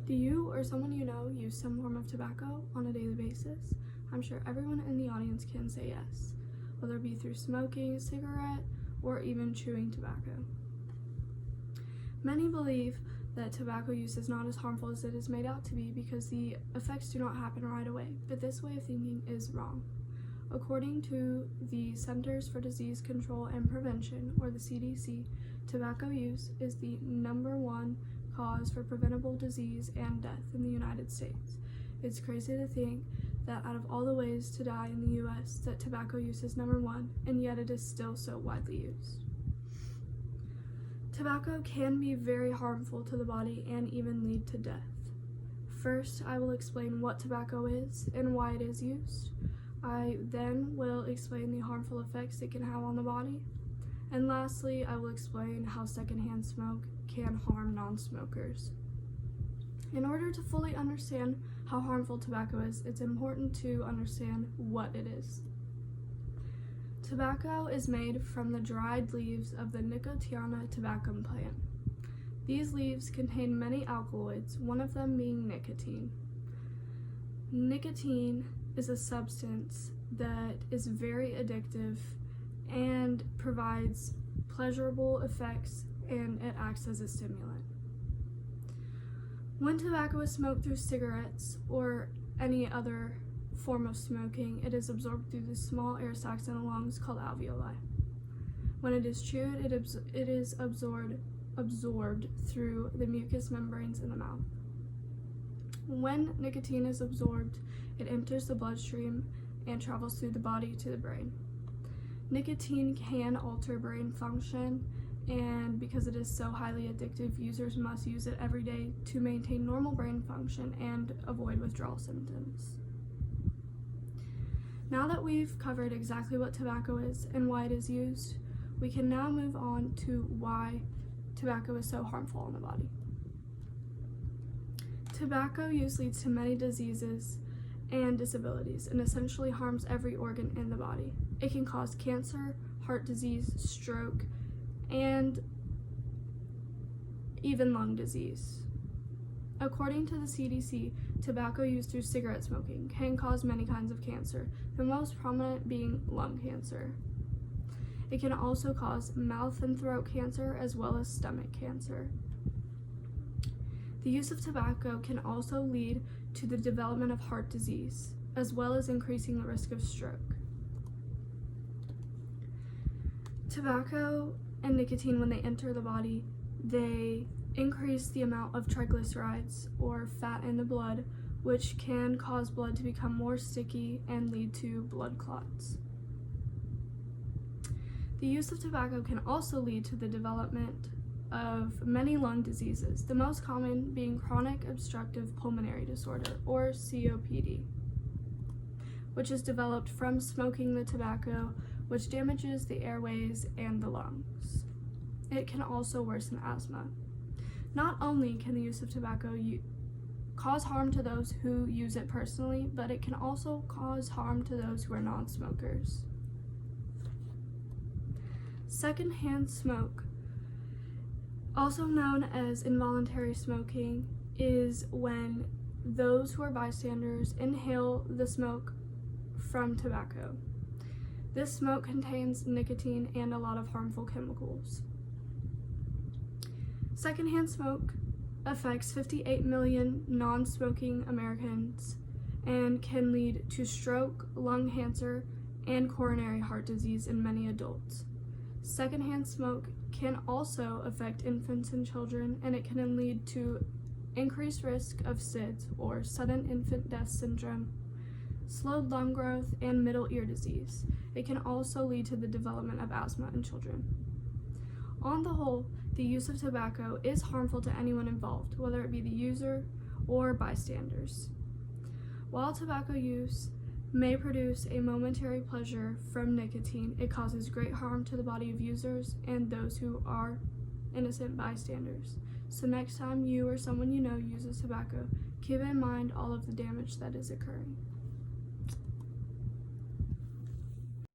Do you or someone you know use some form of tobacco on a daily basis? I'm sure everyone in the audience can say yes, whether it be through smoking a cigarette or even chewing tobacco. Many believe that tobacco use is not as harmful as it is made out to be because the effects do not happen right away, but this way of thinking is wrong. According to the Centers for Disease Control and Prevention, or the CDC, tobacco use is the #1 cause for preventable disease and death in the United States. It's crazy to think that out of all the ways to die in the US, that tobacco use is #1, and yet it is still so widely used. Tobacco can be very harmful to the body and even lead to death. First, I will explain what tobacco is and why it is used. I then will explain the harmful effects it can have on the body. And lastly, I will explain how secondhand smoke can harm non-smokers. In order to fully understand how harmful tobacco is, it's important to understand what it is. Tobacco is made from the dried leaves of the Nicotiana tabacum plant. These leaves contain many alkaloids, one of them being nicotine. Nicotine is a substance that is very addictive and provides pleasurable effects, and it acts as a stimulant. When tobacco is smoked through cigarettes or any other form of smoking, it is absorbed through the small air sacs in the lungs called alveoli. When it is chewed, it is absorbed through the mucous membranes in the mouth. When nicotine is absorbed, it enters the bloodstream and travels through the body to the brain. Nicotine can alter brain function, and because it is so highly addictive, users must use it every day to maintain normal brain function and avoid withdrawal symptoms. Now that we've covered exactly what tobacco is and why it is used, we can now move on to why tobacco is so harmful on the body. Tobacco use leads to many diseases and disabilities and essentially harms every organ in the body. It can cause cancer, heart disease, stroke, and even lung disease. According to the CDC, tobacco used through cigarette smoking can cause many kinds of cancer, the most prominent being lung cancer. It can also cause mouth and throat cancer as well as stomach cancer. The use of tobacco can also lead to the development of heart disease, as well as increasing the risk of stroke. Tobacco and nicotine, when they enter the body, they increase the amount of triglycerides, or fat in the blood, which can cause blood to become more sticky and lead to blood clots. The use of tobacco can also lead to the development of many lung diseases, the most common being chronic obstructive pulmonary disorder, or COPD, which is developed from smoking the tobacco, which damages the airways and the lungs. It can also worsen asthma. Not only can the use of tobacco cause harm to those who use it personally, but it can also cause harm to those who are non-smokers. Secondhand smoke, also known as involuntary smoking, is when those who are bystanders inhale the smoke from tobacco. This smoke contains nicotine and a lot of harmful chemicals. Secondhand smoke affects 58 million non-smoking Americans and can lead to stroke, lung cancer, and coronary heart disease in many adults. Secondhand smoke can also affect infants and children, and it can lead to increased risk of SIDS, or sudden infant death syndrome, slowed lung growth, and middle ear disease. It can also lead to the development of asthma in children. On the whole, the use of tobacco is harmful to anyone involved, whether it be the user or bystanders. While tobacco use may produce a momentary pleasure from nicotine, it causes great harm to the body of users and those who are innocent bystanders. So next time you or someone you know uses tobacco, keep in mind all of the damage that is occurring.